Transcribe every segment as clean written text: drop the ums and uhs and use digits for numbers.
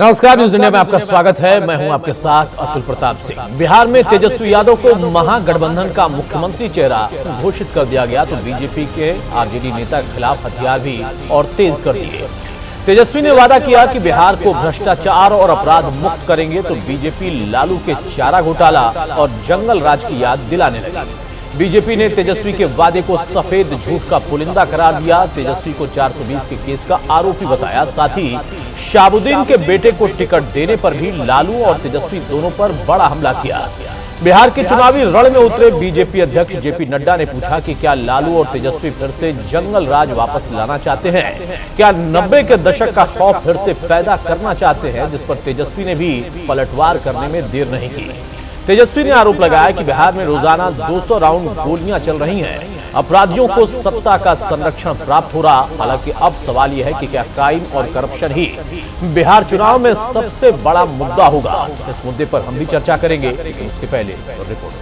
नमस्कार, news India में आपका स्वागत है। मैं हूं आपके साथ अतुल प्रताप सिंह। बिहार में तेजस्वी यादव को महागठबंधन का मुख्यमंत्री चेहरा घोषित कर दिया गया तो बीजेपी के आरजेडी नेता के खिलाफ हथियार भी और तेज कर दिए। तेजस्वी ने वादा किया कि बिहार को भ्रष्टाचार और अपराध मुक्त करेंगे तो बीजेपी लालू के चारा घोटाला और जंगल राज की याद दिलाने लगी। बीजेपी ने तेजस्वी के वादे को सफेद झूठ का पुलिंदा करार दिया। तेजस्वी को 420 के केस का आरोपी बताया। साथ ही शहाबुद्दीन के बेटे को टिकट देने पर भी लालू और तेजस्वी दोनों पर बड़ा हमला किया। बिहार के चुनावी रण में उतरे बीजेपी अध्यक्ष जेपी नड्डा ने पूछा कि क्या लालू और तेजस्वी फिर से जंगल राज वापस लाना चाहते हैं? क्या 90 के दशक का खौफ फिर से पैदा करना चाहते हैं? जिस पर तेजस्वी ने भी पलटवार करने में देर नहीं की। तेजस्वी ने आरोप लगाया कि बिहार में रोजाना 200 राउंड गोलियां चल रही हैं। अपराधियों को सत्ता का संरक्षण प्राप्त हो रहा। हालांकि अब सवाल यह है कि क्या क्राइम और करप्शन ही बिहार चुनाव में सबसे बड़ा मुद्दा होगा? इस मुद्दे पर हम भी चर्चा करेंगे, लेकिन उसके पहले रिपोर्ट।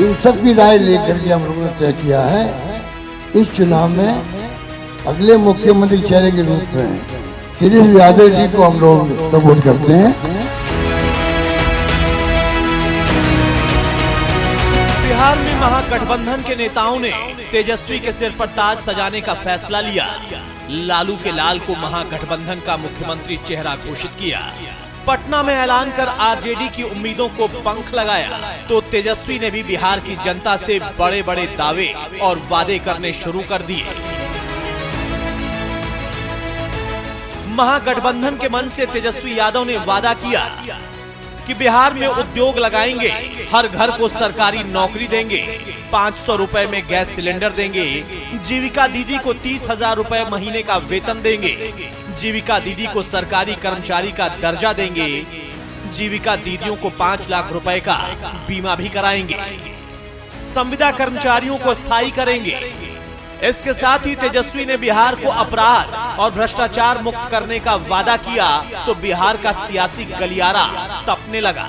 इन सबकी राय लेकर के हम लोगों ने तय किया है इस चुनाव में अगले मुख्यमंत्री चेहरे के रूप में तेजस्वी यादव जी को हम लोग सपोर्ट करते हैं। बिहार में महागठबंधन के नेताओं ने तेजस्वी के सिर पर ताज सजाने का फैसला लिया। लालू के लाल को महागठबंधन का मुख्यमंत्री चेहरा घोषित किया। पटना में ऐलान कर आरजेडी की उम्मीदों को पंख लगाया तो तेजस्वी ने भी बिहार की जनता से बड़े बड़े दावे और वादे करने शुरू कर दिए। महागठबंधन के मन से तेजस्वी यादव ने वादा किया कि बिहार में उद्योग लगाएंगे, हर घर को सरकारी नौकरी देंगे, 500 रुपए में गैस सिलेंडर देंगे, जीविका दीदी को 30,000 रुपए महीने का वेतन देंगे, जीविका दीदी को सरकारी कर्मचारी का दर्जा देंगे, जीविका दीदियों को 5 लाख रुपए का बीमा भी कराएंगे, संविदा कर्मचारियों को स्थायी करेंगे। इसके साथ ही तेजस्वी ने बिहार को अपराध और भ्रष्टाचार मुक्त करने का वादा किया तो बिहार का सियासी गलियारा तपने लगा।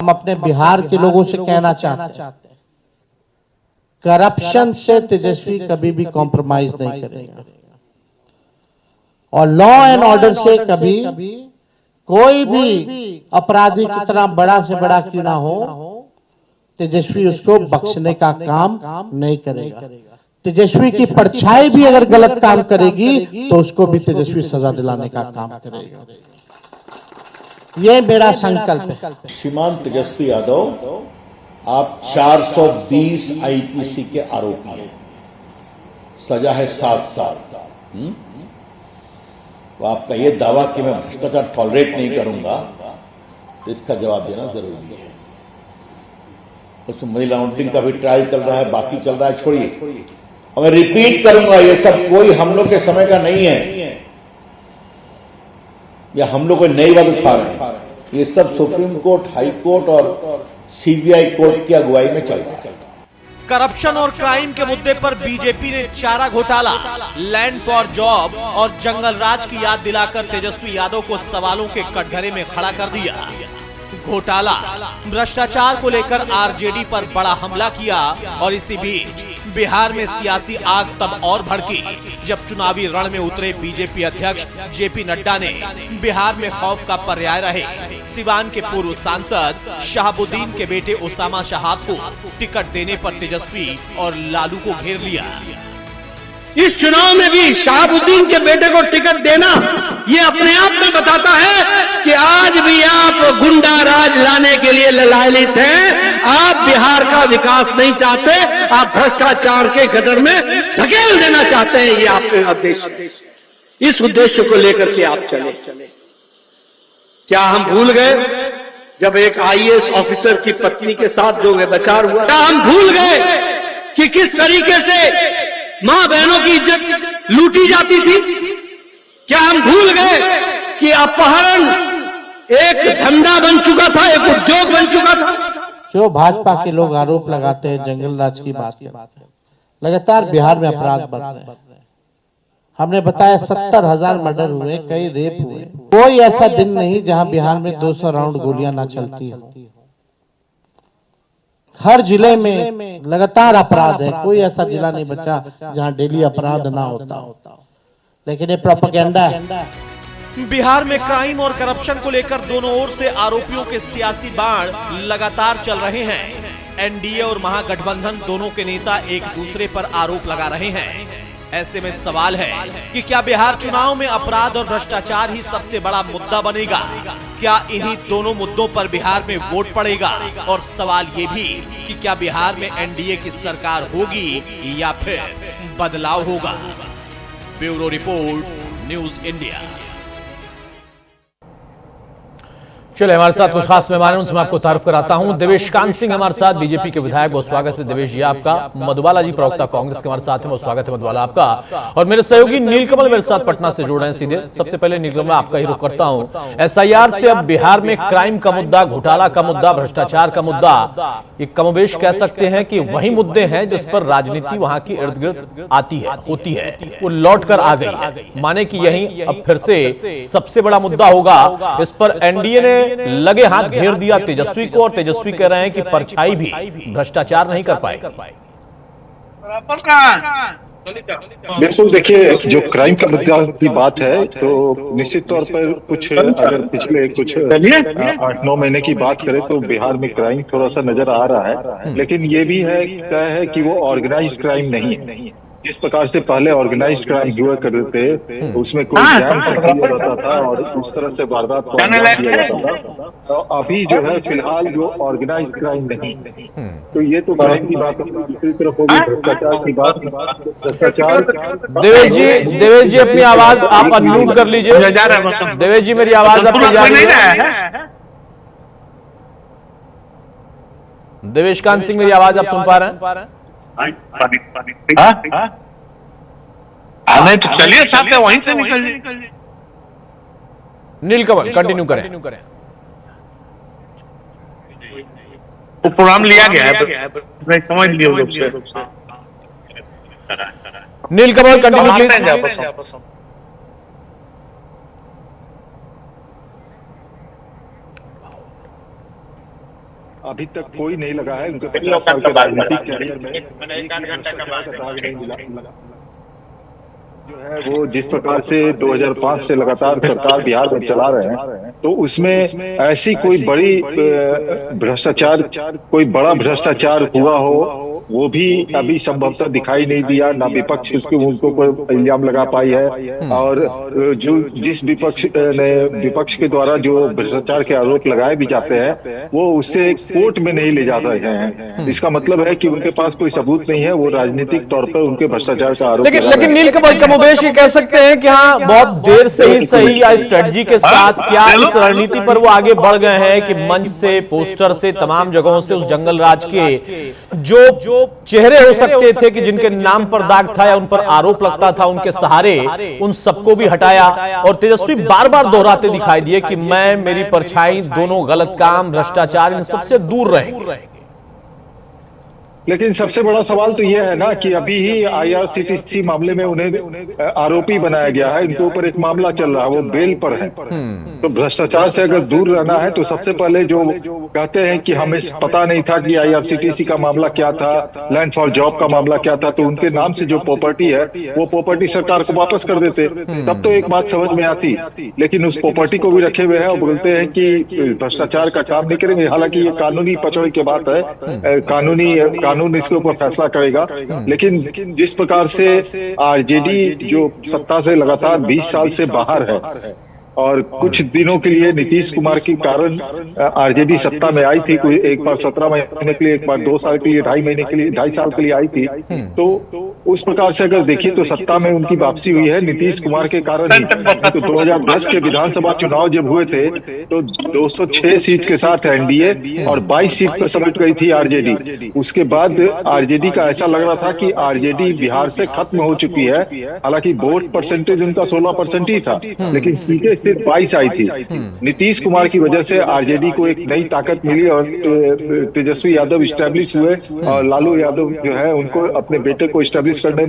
हम अपने बिहार के लोगों से कहना चाहते हैं, करप्शन से तेजस्वी कभी भी कॉम्प्रोमाइज नहीं करेगा और लॉ एंड ऑर्डर से कभी कोई भी अपराधी कितना बड़ा से बड़ा क्यों ना हो, तेजस्वी उसको बख्शने का काम नहीं करेगा। तेजस्वी की परछाई भी अगर गलत काम करेगी तो उसको भी तेजस्वी सजा दिलाने का काम करेगा। ये मेरा संकल्प है। श्रीमान तेजस्वी यादव, आप 420 आईपीसी के आरोपी हैं, सजा है 7 साल। तो आपका ये दावा कि मैं भ्रष्टाचार टॉलरेट नहीं करूंगा, तो इसका जवाब देना जरूरी है। उसमें मनी लॉन्ड्रिंग का भी ट्रायल चल रहा है, बाकी चल रहा है, छोड़िए। और मैं रिपीट करूंगा, ये सब कोई हम लोग के समय का नहीं है या हम लोग कोई नई बात उठा रहे हैं। ये सब सुप्रीम कोर्ट, हाई कोर्ट और सीबीआई कोर्ट की अगुवाई में चल रहा है। करप्शन और क्राइम के मुद्दे पर बीजेपी ने चारा घोटाला, लैंड फॉर जॉब और जंगल राज की याद दिलाकर तेजस्वी यादव को सवालों के कटघरे में खड़ा कर दिया। घोटाला, भ्रष्टाचार को लेकर आरजेडी पर बड़ा हमला किया और इसी बीच बिहार में सियासी आग तब और भड़की जब चुनावी रण में उतरे बीजेपी अध्यक्ष जेपी नड्डा ने बिहार में खौफ का पर्याय रहे सिवान के पूर्व सांसद शहाबुद्दीन के बेटे उसामा शहाब को टिकट देने पर तेजस्वी और लालू को घेर लिया। इस चुनाव में भी शहाबुद्दीन के बेटे को टिकट देना ये अपने आप में बताता है कि आज भी आप गुंडा राज लाने के लिए ललायित हैं। आप बिहार का विकास नहीं चाहते, आप भ्रष्टाचार के गटर में धकेल देना चाहते हैं। ये आपके उद्देश्य, इस उद्देश्य को लेकर के आप चले। क्या हम भूल गए जब एक आईएएस ऑफिसर की पत्नी के साथ जो व्यभिचार हुआ? क्या हम भूल गए कि किस तरीके से मां बहनों की इज्जत लूटी जाती थी? क्या हम भूल गए कि अपहरण एक धंधा बन चुका था, एक उद्योग बन चुका था? जो भाजपा के लोग आरोप लगाते हैं जंगल राज की बात करते हैं, लगातार बिहार में अपराध बढ़ रहे हैं। हमने बताया 70,000 मर्डर हुए, कई रेप हुए। कोई ऐसा दिन नहीं जहां बिहार में 200 राउंड गोलियां ना चलती हो। हर जिले में लगातार अपराध है, कोई ऐसा जिला नहीं बचा जहां डेली अपराध ना होता हो, लेकिन ये प्रोपेगेंडा है। बिहार में क्राइम और करप्शन को लेकर दोनों ओर से आरोपियों के सियासी बाण लगातार चल रहे हैं। एनडीए और महागठबंधन दोनों के नेता एक दूसरे पर आरोप लगा रहे हैं। ऐसे में सवाल है कि क्या बिहार चुनाव में अपराध और भ्रष्टाचार ही सबसे बड़ा मुद्दा बनेगा? क्या इन्हीं दोनों मुद्दों पर बिहार में वोट पड़ेगा? और सवाल ये भी कि क्या बिहार में एनडीए की सरकार होगी या फिर बदलाव होगा? Bureau report, news India. चलिए, हमारे साथ कुछ खास मेहमान हैं, उनसे मैं आपको तारुफ कराता हूं। देवेश कांत सिंह हमारे साथ, बीजेपी के विधायक, बहुत स्वागत है देवेश जी आपका। मधुबाला जी प्रवक्ता कांग्रेस के हमारे साथ हैं, बहुत स्वागत है मधुबाला आपका। और मेरे सहयोगी नीलकमल मेरे साथ पटना से जुड़ रहे हैं सीधे। सबसे पहले नीलकमल, आपका ही रुख करता हूं। एसआईआर से अब बिहार में क्राइम का मुद्दा, घोटाला का मुद्दा, भ्रष्टाचार का मुद्दा, ये कमोबेश कह सकते हैं कि वही मुद्दे हैं जिस पर राजनीति वहां की इर्द गिर्द आती है, होती है, वो लौट कर आ गई है। माने कि यही अब फिर से सबसे बड़ा मुद्दा होगा। इस पर एनडीए ने लगे हाथ घेर दिया तेजस्वी को, और तेजस्वी कह रहे हैं कि परछाई भी भ्रष्टाचार नहीं कर पाए। बिल्कुल, देखिए, जो क्राइम का मुद्दा की बात है तो निश्चित तौर पर कुछ अगर पिछले कुछ 8-9 महीने की बात करें तो बिहार में क्राइम थोड़ा सा नजर आ रहा है, लेकिन ये भी है तय है कि वो ऑर्गेनाइज्ड क्राइम नहीं है। जिस प्रकार से पहले ऑर्गेनाइज्ड क्राइम हुआ करते थे, उसमें कोई ध्यान रहता था और उस तरह से वारदात को अंजाम दिया जाता था। तो अभी जो है फिलहाल जो ऑर्गेनाइज्ड क्राइम नहीं, तो ये तो क्राइम की बात होगी। दूसरी तरफ होगी भ्रष्टाचार की बात। भ्रष्टाचार, देवेश जी अपनी आवाज आप अनम्यूट कर लीजिए। देवेश जी, मेरी आवाज आपको जा रही है? देवेश कांत सिंह, मेरी आवाज आप सुन पा रहे हैं? नहीं तो चलिए साथ में वहीं से निकल जाए। नीलकमल कंटिन्यू करें। वो प्रोग्राम लिया गया है, मैं समझ लिया लोग से। नीलकमल कंटिन्यू प्लीज। अभी तक कोई नहीं लगा है उनके 50 साल के राजनीतिक कैरियर में जो है वो जिस प्रकार से 2005 से लगातार सरकार बिहार में चला रहे हैं, तो उसमें ऐसी कोई बड़ी भ्रष्टाचार, कोई बड़ा भ्रष्टाचार हुआ हो वो भी अभी संभवतः दिखाई नहीं दिया। ना विपक्ष उसके उनको पर इल्जाम लगा पाई है, और जो जिस विपक्ष के द्वारा जो भ्रष्टाचार के आरोप लगाए भी जाते हैं वो उससे कोर्ट में नहीं ले जा रहे हैं। इसका मतलब है कि उनके पास कोई सबूत नहीं है, वो राजनीतिक तौर पर उनके भ्रष्टाचार का आरोप। लेकिन नीलकमल, कमोबेश ये कह सकते हैं कि हाँ, बहुत देर से ही सही या स्ट्रेटजी के साथ क्या इस रणनीति पर वो आगे बढ़ गए हैं कि मंच से, पोस्टर से, तमाम जगहों से उस जंगल राज के जो चेहरे हो सकते थे कि जिनके नाम पर दाग था या उन पर आरोप लगता था, उनके सहारे उन सबको भी हटाया। और तेजस्वी बार बार दोहराते दिखाई दिए कि मैं, मेरी परछाई, दोनों गलत काम, भ्रष्टाचार, इन सबसे दूर रहेंगे। लेकिन सबसे बड़ा सवाल तो यह है ना कि अभी ही आईआरसीटीसी मामले में उन्हें आरोपी बनाया गया है, इनके ऊपर एक मामला चल रहा है, वो बेल पर है। तो भ्रष्टाचार से अगर दूर रहना है तो सबसे पहले जो कहते हैं कि हमें पता नहीं था कि आईआरसीटीसी का मामला क्या था, लैंड फॉर जॉब का मामला क्या था, तो उनके नाम से जो प्रॉपर्टी है वो प्रॉपर्टी सरकार को वापस कर देते, तब तो एक बात समझ में आती। लेकिन उस प्रॉपर्टी को भी रखे हुए हैं और बोलते हैं कि भ्रष्टाचार का काम नहीं करेंगे। हालांकि ये कानूनी पचड़ की बात है, कानून इसके ऊपर फैसला करेगा। लेकिन जिस प्रकार से आरजेडी जो सत्ता से लगातार 20 साल से बाहर है और कुछ दिनों के लिए नीतीश कुमार के कारण आरजेडी सत्ता में आई थी, कोई एक बार 17 महीने के लिए, एक बार 2 साल के लिए, 2.5 महीने के लिए, 2.5 साल के लिए आई थी। तो उस प्रकार से अगर देखिए तो सत्ता में उनकी वापसी हुई है नीतीश कुमार के कारण ही। तो 2010 के विधानसभा चुनाव जब हुए थे तो 206 सीट के साथ एनडीए और 22 सीट पर समेट गई थी आरजेडी। उसके बाद आरजेडी का ऐसा लग रहा था कि आरजेडी बिहार से खत्म हो चुकी है। हालांकि वोट परसेंटेज उनका 16% ही था, लेकिन सीटें सिर्फ 22 आई थी। नीतीश कुमार की वजह से आरजेडी को एक नई ताकत मिली और तेजस्वी यादव स्टैब्लिश हुए और लालू यादव जो है उनको अपने बेटे को स्टैब्लिश इस्टेब्लिश करने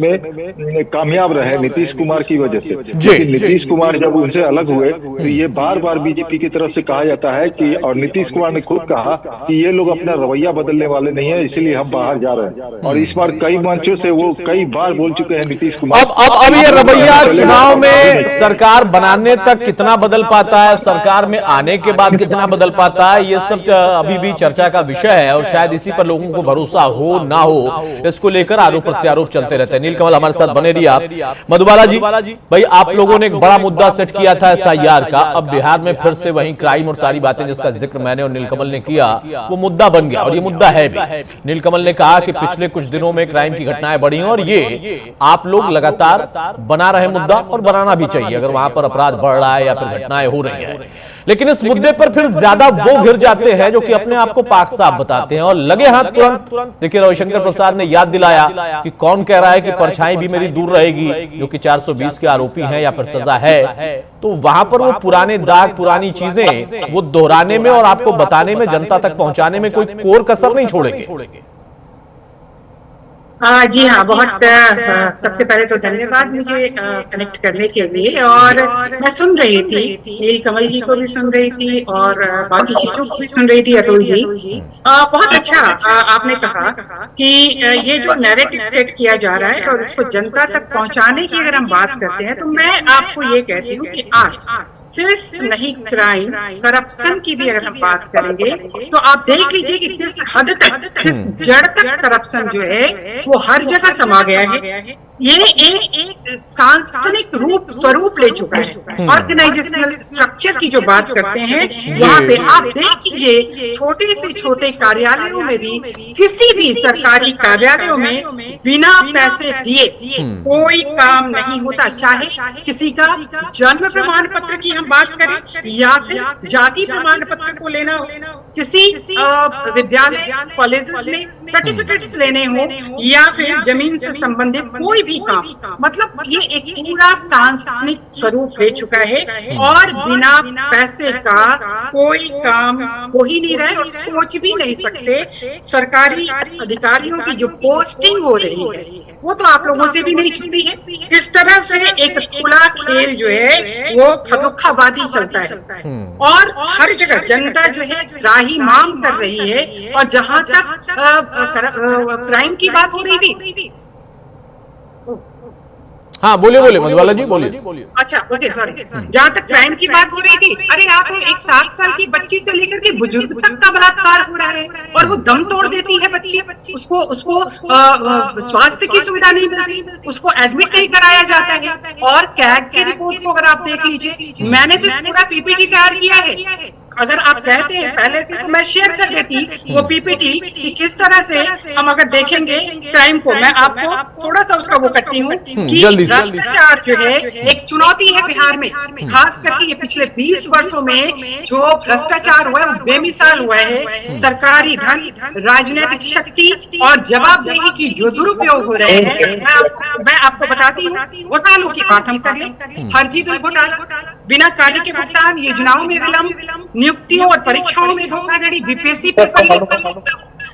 में कामयाब रहे नीतीश कुमार की वजह से। लेकिन नीतीश कुमार जब उनसे अलग हुए तो ये बार बार बीजेपी की तरफ से कहा जाता है कि, और नीतीश कुमार ने खुद कहा कि ये लोग अपना रवैया बदलने वाले नहीं है, इसीलिए हम बाहर जा रहे हैं। और इस बार कई मंचों से वो कई बार बोल चुके हैं नीतीश कुमार। अब ये रवैया चुनाव में सरकार बनाने तक कितना बदल पाता है, सरकार में आने के बाद कितना बदल पाता है, ये सब अभी भी चर्चा का विषय है। और शायद इसी पर लोगों को भरोसा हो ना हो, इसको लेकर आरोप प्रत्यारोप चलते रहते हैं। नीलकमल हमारे साथ बने रहिए आप। मधुबाला जी, भाई आप लोगों ने एक बड़ा मुद्दा सेट किया था SIR का, अब बिहार में फिर से वही क्राइम और सारी बातें जिसका जिक्र मैंने और नीलकमल ने किया वो मुद्दा बन गया, और ये मुद्दा है भी। नीलकमल ने कहा कि पिछले कुछ दिनों में क्राइम की घटनाएं बढ़ी हैं और ये आप लोग लगातार बना रहे मुद्दा, और बनाना भी चाहिए अगर वहां पर अपराध बढ़ रहा है या फिर घटनाएं हो रही हैं। लेकिन इस मुद्दे पर फिर ज्यादा वो घिर जाते हैं जो कि अपने आप को पाक साफ बताते हैं और लगे हाथ तुरंत। देखिए रविशंकर प्रसाद ने याद दिलाया कि कौन कह रहा है कि परछाई भी मेरी दूर रहेगी, जो कि 420 के आरोपी हैं या फिर सजा है। तो वहां पर वो पुराने दाग, पुरानी चीजें वो दोहराने में और आपको बताने में, जनता तक पहुंचाने में कोई कोर कसर नहीं छोड़ेंगे। जी हाँ, बहुत सबसे पहले तो धन्यवाद मुझे कनेक्ट करने के लिए। और मैं सुन रही थी, नीलकमल जी को भी सुन रही थी और बाकी चीजों को भी सुन रही थी। अतुल जी बहुत अच्छा आपने कहा कि ये जो नैरेटिव सेट किया जा रहा है और इसको जनता तक पहुंचाने की अगर हम बात करते हैं, तो मैं आपको ये कहती हूँ कि आज सिर्फ नहीं क्राइम, करप्शन की भी अगर हम बात करेंगे तो आप देख लीजिए कि किस हद तक, किस जड़ तक करप्शन जो है वो हर जगह समा गया है। ये एक सांस्थानिक स्वरूप ले चुका है। ऑर्गेनाइजेशनल स्ट्रक्चर की जो बात करते हैं, यहाँ पे आप देख लीजिए छोटे से छोटे कार्यालयों में भी, किसी भी सरकारी कार्यालयों में बिना पैसे दिए कोई काम नहीं होता। चाहे किसी का जन्म प्रमाण पत्र की हम बात करें या फिर जाति प्रमाण पत्र को लेना हो, किसी विद्यालय कॉलेजेस में सर्टिफिकेट्स लेने हो या फिर जमीन से संबंधित कोई भी काम, मतलब ये एक पूरा सांस्थानिक स्वरूप ले चुका है और बिना पैसे का कोई काम हो ही नहीं रहा है। और सोच भी नहीं सकते सरकारी अधिकारियों की जो पोस्टिंग हो रही है वो तो आप लोगों से भी नहीं छुपी है। किस तरह से एक खुला खेल जो है वो फर्रुखाबादी चलता है और हर जगह जनता जो है राही मांग कर रही है। और जहां तक क्राइम की बात हो रही थी, हाँ बोलिए मधुबाला जी बोलिए। अच्छा ओके सॉरी, जहाँ तक क्राइम की बात हो रही थी, अरे आप एक 7 साल की बच्ची से लेकर के बुजुर्ग तक का बलात्कार हो रहा है और वो दम तोड़ देती है बच्ची, उसको स्वास्थ्य की सुविधा नहीं मिलती, उसको एडमिट नहीं कराया जाता है। और कैग की रिपोर्ट को अगर आप देख लीजिए, मैंने तो पूरा PPT तैयार किया है। अगर आप कहते हैं पहले से तो मैं शेयर कर देती वो PPT कि किस तरह से हम अगर देखेंगे क्राइम को। मैं आपको थोड़ा सा उसका वो करती हूँ कि भ्रष्टाचार जो है एक चुनौती है बिहार में, खास करके ये पिछले 20 वर्षों में जो भ्रष्टाचार हुआ है वो बेमिसाल हुआ है। सरकारी धन, राजनीतिक शक्ति और जवाबदेही की जो दुरुपयोग हो रहे हैं, मैं आपको बताती हूँ। घोटालों की बात हम कर लें, फर्जी बिल घोटाला, बिना कार्य के भुगतान, योजनाओं में विलंब, नियुक्तियों और परीक्षाओं में धोखाधड़ी, बीपीएससी पेपर लीक,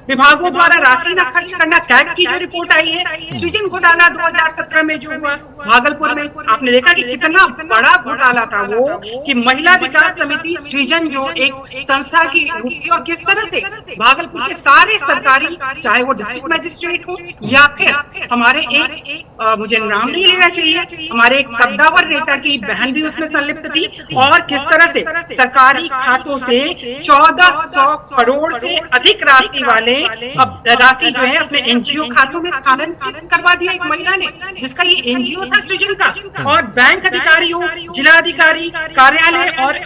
विभागों द्वारा राशि न खर्च करना, कैग की जो रिपोर्ट आई है, सृजन घोटाला 2017 में जो हुआ भागलपुर में, आपने देखा कि कितना बड़ा घोटाला था वो, कि महिला विकास समिति सृजन जो एक संस्था की रूप थी और किस तरह से भागलपुर के सारे सरकारी, चाहे वो डिस्ट्रिक्ट मजिस्ट्रेट हो या फिर हमारे एक मुझे नाम नहीं लेना चाहिए, हमारे एक कद्दावर नेता की बहन भी उसमें संलिप्त थी, और किस तरह से सरकारी खातों से 1400 करोड़ से अधिक राशि वाले अब राशि जो है अपने NGO खातों में स्थानांतरित करवा दिया एक महिला ने, जिसका ये NGO था सृजन का। और बैंक अधिकारियों, जिला अधिकारी कार्यालय और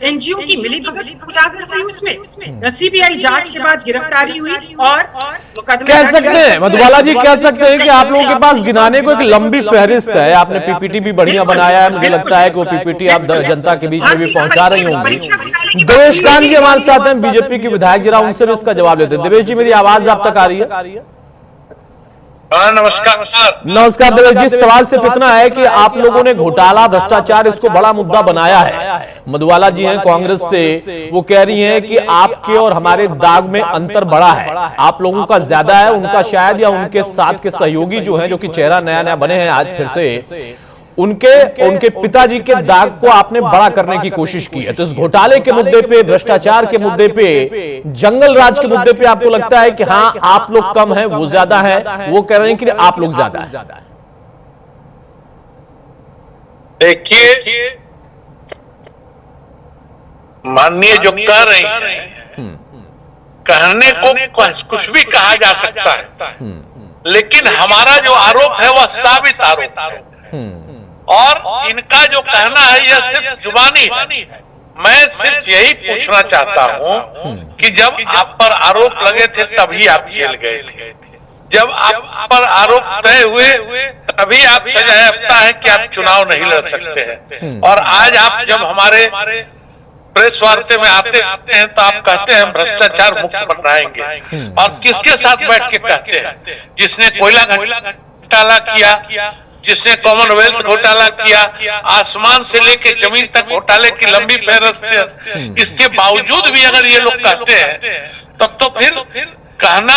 NGO की मिलीभगत उजागर हुई उसमें। CBI जांच के बाद गिरफ्तारी हुई और कह सकते हैं मधुबाला जी, कह सकते हैं कि आप लोगों के पास गिनाने को एक लंबी फहरिस्त है। आपने PPT भी बढ़िया बनाया है, मुझे लगता है कि वो PPT आप जनता के बीच में भी पहुंचा रही होंगी। देवेश कांत जी हमारे साथ हैं, बीजेपी के विधायक, जरा उनसे भी इसका जवाब लेते हैं। देवेश जी, मेरी आवाज आप तक आ रही है? नमस्कार। नमस्कार देवेश जी, सवाल सिर्फ इतना है कि आप लोगों ने घोटाला भ्रष्टाचार इसको बड़ा मुद्दा बनाया है। मधुबाला जी हैं कांग्रेस से, वो कह रही हैं कि आपके और हमारे दाग में अंतर बड़ा है, आप लोगों का ज्यादा है, उनका शायद, या उनके साथ के सहयोगी जो हैं, जो कि चेहरा नया नया बने हैं आज फिर से, उनके पिताजी के दाग को आपने बड़ा करने की कोशिश की है। तो इस घोटाले के मुद्दे पे, भ्रष्टाचार के मुद्दे पे, जंगल राज के मुद्दे पे आपको लगता है कि हाँ आप लोग कम हैं, वो ज्यादा है, वो कह रहे हैं कि आप लोग ज्यादा हैं? देखिए, माननीय जो कह रही हैं, कहने को कुछ भी कहा जा सकता है, लेकिन हमारा जो आरोप है वह साबित आरोप है। और इनका जो कहना है यह सिर्फ जुबानी है। मैं सिर्फ यही पूछना चाहता हूं कि जब आप पर आरोप लगे थे तभी आप जेल गए थे, जब आप पर आरोप तय हुए तभी आप सजायाफ्ता है कि आप चुनाव नहीं लड़ सकते हैं, और आज आप जब हमारे प्रेस वार्ते में आते हैं तो आप कहते हैं हम भ्रष्टाचार मुक्त बनाएंगे, और किसके साथ बैठ के कहते हैं? जिसने कोयला घोटाला किया, जिसने कॉमनवेल्थ घोटाला किया, आसमान से लेके जमीन तक घोटाले की लंबी फहरिस्त है, इसके बावजूद भी अगर ये लोग कहते हैं तब तो फिर कहना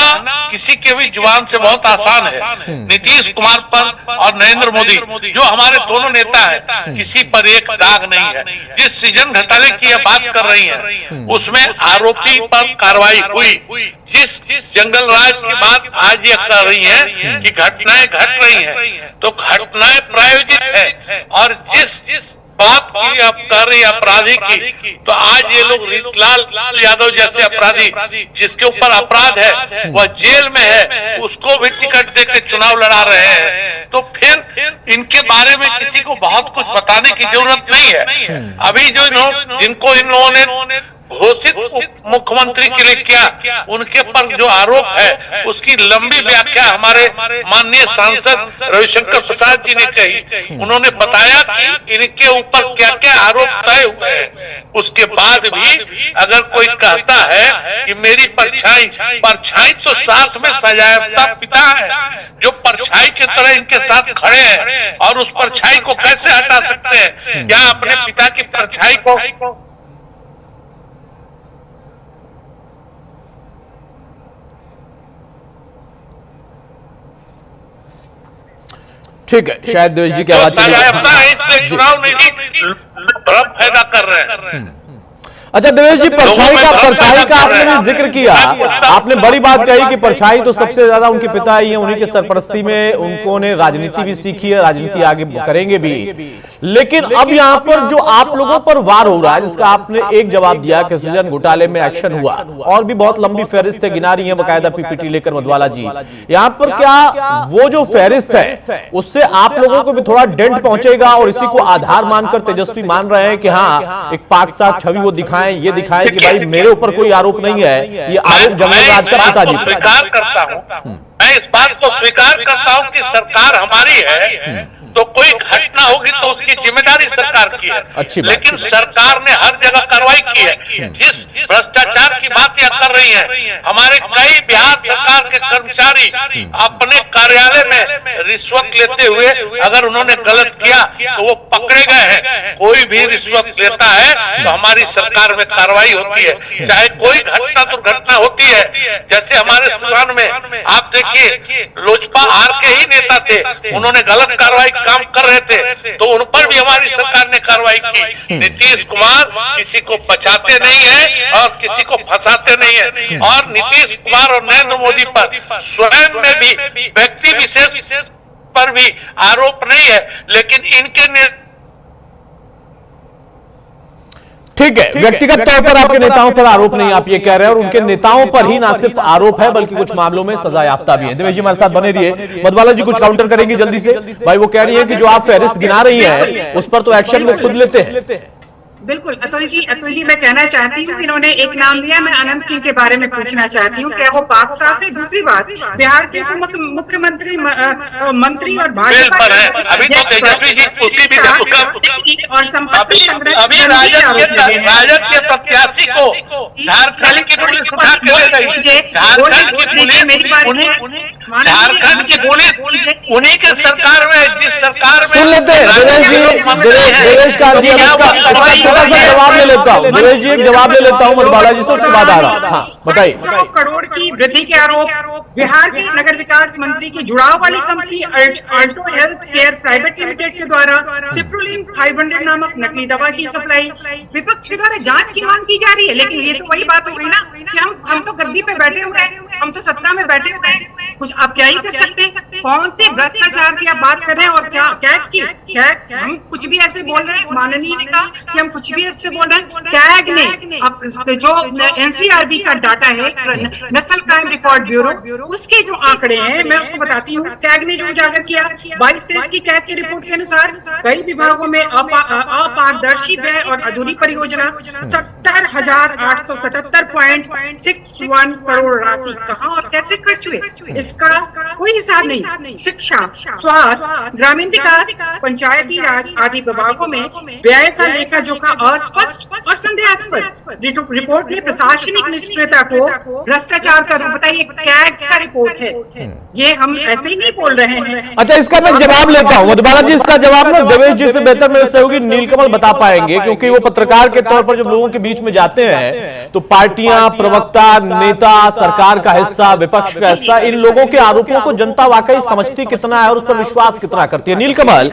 किसी के भी जुबान से बहुत आसान है। नीतीश कुमार पर और नरेंद्र मोदी जो हमारे दोनों नेता हैं, किसी पर एक दाग नहीं है। जिस सृजन घोटाले की ये बात कर रही हैं, उसमें आरोपी पर कार्रवाई हुई। जिस जंगल राज की बात आज ये कर रही हैं कि घटनाएं घट रही हैं, तो घटनाएं प्रायोजित है। और जिस बात की आप कर रही अपराधी की, तो आज ये लोग रीतलाल यादव जैसे अपराधी जिसके ऊपर अपराध है वह जेल में है, उसको भी टिकट देकर चुनाव लड़ा रहे हैं। तो फिर इनके बारे में किसी को बहुत कुछ बताने की जरूरत नहीं है। अभी जो जिनको इन लोगों ने घोषित मुख्यमंत्री के लिए किया, उनके पर जो आरोप है उसकी लंबी व्याख्या हमारे माननीय सांसद रविशंकर प्रसाद जी ने कही। उन्होंने बताया कि इनके ऊपर क्या क्या आरोप तय हुए हैं। उसके बाद भी अगर कोई कहता है कि मेरी परछाई तो साथ में सजायाफ्ता पिता है, जो परछाई की तरह इनके साथ खड़े हैं, और उस परछाई को कैसे हटा सकते हैं? क्या अपने पिता की परछाई को ठीक है, शायद देवेश जी की आवाज इसलिए चुनाव नहीं फायदा कर रहे हैं। अच्छा देवेश जी, परछाई का आपने भी जिक्र किया, आपने बड़ी बात कही कि परछाई तो सबसे ज्यादा उनके पिता ही हैं, उन्हीं के सरपरस्ती में उन्होंने राजनीति भी सीखी है, राजनीति आगे करेंगे भी। लेकिन अब यहाँ पर जो आप लोगों पर वार हो रहा है, जिसका आपने एक जवाब दिया कि सृजन घोटाले में एक्शन हुआ, और भी बहुत लंबी फहरिस्त है, गिना रही है बकायदा पीपीटी लेकर मधुबाला जी। यहाँ पर क्या वो जो फहरिस्त है उससे आप लोगों को भी थोड़ा डेंट पहुंचेगा, और इसी को आधार मानकर तेजस्वी मान रहे हैं कि हाँ एक पाक साफ छवि वो ये दिखाएं कि भाई मेरे ऊपर कोई आरोप नहीं है, ये आरोप जंगल राज का पिताजी पर। स्वीकार करता हूं, मैं इस बात को स्वीकार करता हूं कि सरकार हमारी है, तो कोई घटना होगी तो उसकी जिम्मेदारी सरकार की है। लेकिन सरकार ने हर जगह कार्रवाई की है। जिस भ्रष्टाचार की बात यह कर रही है, हमारे कई बिहार सरकार के कर्मचारी अपने कार्यालय में रिश्वत लेते हुए अगर उन्होंने गलत किया तो वो पकड़े गए हैं। कोई भी रिश्वत लेता है तो हमारी सरकार में कार्रवाई होती है, चाहे कोई घटना दुर्घटना होती है। जैसे हमारे सिवान में आप देखिए, लोजपा आर के ही नेता थे, उन्होंने गलत कार्रवाई काम कर रहे थे तो उन पर भी हमारी सरकार ने कार्रवाई की। नीतीश कुमार किसी को बचाते नहीं है और किसी को फंसाते नहीं है, और नीतीश कुमार और नरेंद्र मोदी पर स्वयं में भी व्यक्ति विशेष पर भी आरोप नहीं है, लेकिन इनके ठीक है, व्यक्तिगत तौर पर आपके नेताओं पर आरोप नहीं, आप ये कह रहे हैं, और उनके नेताओं पर ही ना सिर्फ आरोप है बल्कि कुछ मामलों में सजायाफ्ता भी है। देवेश जी हमारे साथ बने रहिए। मधुबाला जी कुछ काउंटर करेंगी जल्दी से? भाई वो कह रही है कि जो आप फहरिस्त गिना रही हैं उस पर तो एक्शन वो खुद लेते हैं। बिल्कुल अतुल जी मैं कहना चाहती हूँ, इन्होंने एक नाम लिया, मैं अनंत सिंह के बारे में पूछना चाहती हूँ, क्या वो पाक साफ है? दूसरी बात, बिहार के मुख्यमंत्री मंत्री और भाजपा अभी तो तेजस्वी जी उसकी भी और संपत्ति अभी राजद के प्रत्याशी को झारखंड की पुलिस उठा के ले गई। झारखंड की पुलिस उन्हीं के सरकार में, जिस सरकार में सुन लेते हैं दिनेश का जवाब ले लेता हूँ। दिनेश जी एक जवाब ले लेता हूँ मधुबाला जी से, उसके बाद आ रहा हूँ। हाँ बताइए। 100 करोड़ की वृद्धि के आरोप, बिहार के नगर विकास मंत्री की जुड़ाव वाली company Alto health care private limited के द्वारा सिप्रोलिन 500 नामक नकली दवा की सप्लाई, विपक्ष के द्वारा जांच की मांग की जा रही है। लेकिन ये तो वही बात हो गई ना कि हम तो गद्दी पे बैठे हुए हैं, हम तो सत्ता में बैठे हुए हैं, कुछ आप क्या ही कर सकते हैं? कौन से भ्रष्टाचार की आप बात कर रहे हैं? और क्या कैग की हम कुछ भी ऐसे बोल रहे हैं? माननीय ने कहा कि हम कुछ भी ऐसे बोल रहे हैं। कैग ने जो एनसीआरबी का डाटा है, नेशनल क्राइम रिकॉर्ड ब्यूरो, उसके जो आंकड़े हैं मैं उसको बताती हूँ। कैग ने जो उजागर किया 22-23 की कैग की रिपोर्ट के अनुसार कई विभागों में अपारदर्शी व्यय और अधूरी परियोजना 70,877.61 करोड़ राशि कहाँ और कैसे खर्च हुए, इसका कोई हिसाब नहीं। शिक्षा, स्वास्थ्य, ग्रामीण विकास, पंचायती राज आदि विभागों में व्यय का लेखा जोखा अस्पष्ट और संदेहास्पद। रिपोर्ट में प्रशासनिक निष्क्रियता को भ्रष्टाचार का रूप, बताइए कैग का रिपोर्ट है, ये हम ऐसे ही नहीं बोल रहे हैं। अच्छा इसका मैं जवाब लेता हूँ मधुबाला जी, इसका जवाब ना देवेश जी से बेहतर मेरे सहयोगी नीलकमल बता पाएंगे, क्योंकि वो पत्रकार के तौर पर जब लोगों के बीच में जाते हैं तो पार्टियां, प्रवक्ता, नेता, सरकार का हिस्सा, विपक्ष का हिस्सा, इन लोगों के आरोपों को जनता वाकई समझती कितना है और उस पर विश्वास कितना करती है। नीलकमल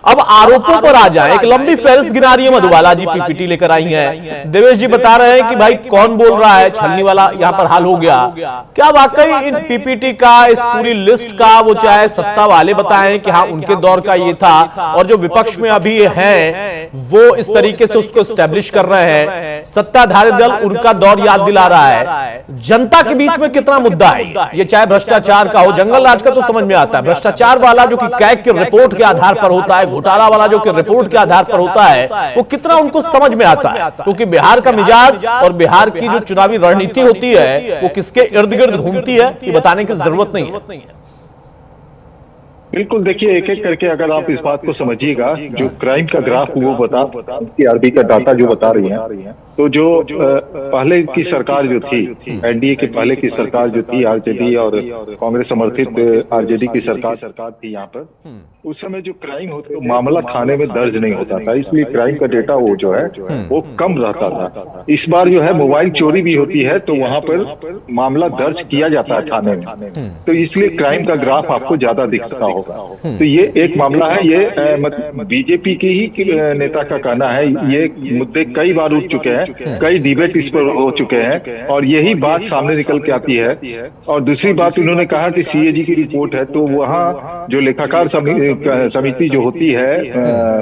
अब आरोपों पर आ जाए, एक लंबी फहरिस्त गिना रही है मधुबाला जी, पीपीटी लेकर आई है, देवेश जी बता रहे हैं कि भाई कौन बोल रहा है, छलनी वाला यहाँ पर हाल हो गया। क्या वाकई इन पीपीटी का, इस पूरी लिस्ट का, वो चाहे सत्ता वाले बताएं कि हाँ उनके दौर का ये था, और जो विपक्ष में अभी हैं वो इस तरीके से उसको एस्टेब्लिश कर रहे हैं, सत्ताधारी दल उनका दौर याद दिला रहा है, जनता के बीच में कितना मुद्दा है ये, चाहे भ्रष्टाचार का हो, जंगल राज का तो समझ में आता है, भ्रष्टाचार वाला जो कि कैग की रिपोर्ट के आधार पर होता है, घोटाला वाला जो कि रिपोर्ट के आधार पर होता है, वो कितना उनको समझ में आता है, क्योंकि बिहार का मिजाज और बिहार की जो चुनावी रणनीति होती है वो किसके इर्द गिर्द घूमती है ये बताने की जरूरत नहीं है। बिल्कुल, देखिए एक एक करके अगर आप इस बात को समझिएगा, जो क्राइम का ग्राफ वो बता आरबी का डाटा जो बता रही है, तो जो पहले की सरकार जो थी, एनडीए के पहले की सरकार जो थी, आरजेडी और कांग्रेस समर्थित आरजेडी की सरकार थी यहाँ पर, उस समय जो क्राइम होता मामला थाने में दर्ज नहीं होता था, इसलिए क्राइम का डेटा वो जो है वो कम रहता था। इस बार जो है मोबाइल चोरी भी होती है तो वहां पर मामला दर्ज किया जाता है थाने में, तो इसलिए क्राइम का ग्राफ आपको ज्यादा दिखता होगा। तो ये एक मामला है, ये बीजेपी के ही नेता का कहना है, ये मुद्दे कई बार उठ चुके हैं, कई डिबेट इस पर हो चुके हैं और यही बात सामने निकल के आती है। और दूसरी बात उन्होंने कहा कि सीएजी की रिपोर्ट है, तो वहाँ जो लेखाकार समिति जो होती है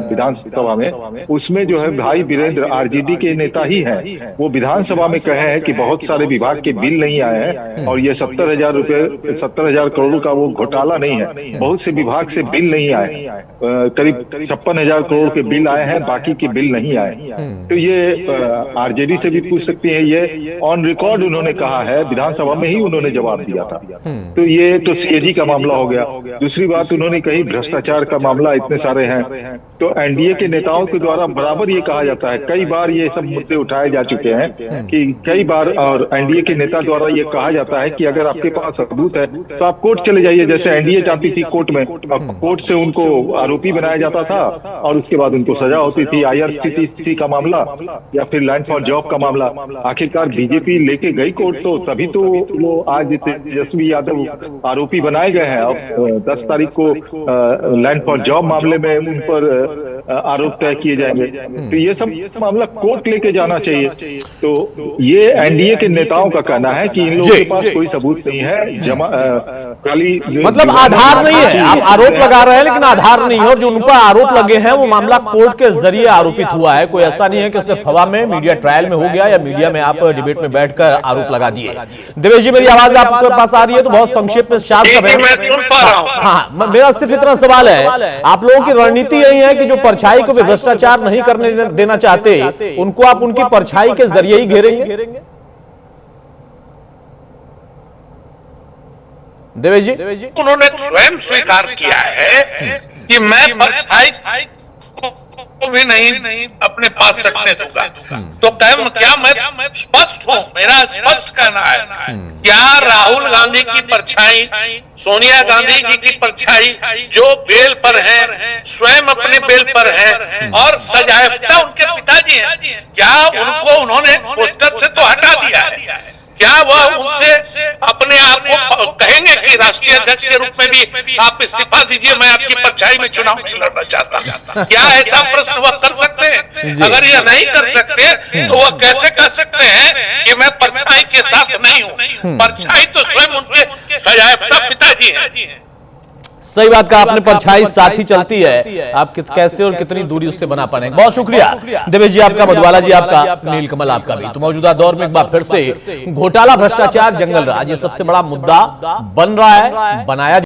विधानसभा में, उसमें जो है भाई वीरेंद्र आरजेडी के नेता ही हैं, वो विधानसभा में कहे हैं कि बहुत सारे विभाग के बिल नहीं आए हैं और ये 70,000 करोड़ का वो घोटाला नहीं है, बहुत से विभाग से बिल नहीं आए, करीब 56,000 करोड़ के बिल आए हैं, बाकी के बिल नहीं आए। तो ये आरजेडी से भी पूछ सकती है, ये ऑन रिकॉर्ड उन्होंने कहा है, विधानसभा में ही उन्होंने जवाब दिया था। तो ये तो सीएजी का मामला हो गया। दूसरी बात उन्होंने कही भ्रष्टाचार का मामला इतने सारे हैं, तो एनडीए के नेताओं के द्वारा बराबर ये कहा जाता है, कई बार ये सब मुद्दे उठाए जा चुके हैं कि कई बार, और एनडीए के नेता द्वारा ये कहा जाता है कि अगर आपके पास सबूत है तो आप कोर्ट चले जाइए, जैसे एनडीए जाती थी कोर्ट में, कोर्ट से उनको आरोपी बनाया जाता था और उसके बाद उनको सजा होती थी। आईआरसीटीसी का मामला या फिर लैंड फॉर जॉब का मामला, आखिरकार बीजेपी लेके गई कोर्ट, तो तभी तो वो आज तेजस्वी यादव आरोपी बनाए गए हैं। अब 10 तारीख को लैंड फॉर जॉब मामले में उन पर आरोप तय किए जाएंगे, तो ये सब मामला कोर्ट लेके जाना चाहिए। तो ये एनडीए के नेताओं का कहना है कि इन लोगों के पास कोई सबूत नहीं है, खाली मतलब आधार नहीं है, आप आरोप लगा रहे हैं लेकिन आधार नहीं है, और जो उन पर आरोप लगे हैं वो मामला कोर्ट के जरिए आरोपित हुआ है, कोई ऐसा नहीं है कि सिर्फ हवा में मीडिया ट्रायल में हो गया या मीडिया में आप डिबेट में बैठकर आरोप लगा दिए। देवेश जी मेरी आवाज आपके पास आ रही है तो बहुत संक्षेप में हाँ, मेरा सिर्फ इतना सवाल है, आप लोगों की रणनीति यही है कि जो परछाई को भी भ्रष्टाचार नहीं करने देना चाहते, उनको आप उनकी परछाई के जरिए ही घेरेंगे? देवेश जी, उन्होंने स्वयं स्वीकार किया है कि मैं परछाई को भी नहीं अपने पास रखने दूंगा। तो क्या मैं स्पष्ट हूं, मेरा स्पष्ट कहना है, क्या राहुल गांधी की परछाई, सोनिया गांधी जी की परछाई जो बेल पर है, स्वयं अपने बेल पर है, और सजायाफ्ता उनके पिताजी हैं, क्या उनको उन्होंने पोस्टर से तो हटा दिया है? क्या वह उनसे अपने आप को कहेंगे कि राष्ट्रीय अध्यक्ष के रूप में भी आप इस्तीफा दीजिए, मैं आपकी परछाई में चुनाव नहीं लड़ना चाहता? क्या ऐसा प्रश्न वह कर सकते हैं? अगर यह नहीं कर सकते तो वह कैसे कह सकते हैं कि मैं परछाई के साथ नहीं हूं? परछाई तो स्वयं उनके सजायाफ्ता पिताजी हैं। सही बात कहा आपने, परछाई साथ ही चलती है, आप कैसे और कितनी दूरी उससे बना पाएंगे। बहुत शुक्रिया देवेश जी आपका, मधुबाला जी आपका, नीलकमल आपका भी। तो मौजूदा दौर में एक बार फिर से घोटाला, भ्रष्टाचार, जंगल राज, ये सबसे बड़ा मुद्दा बन रहा है, बनाया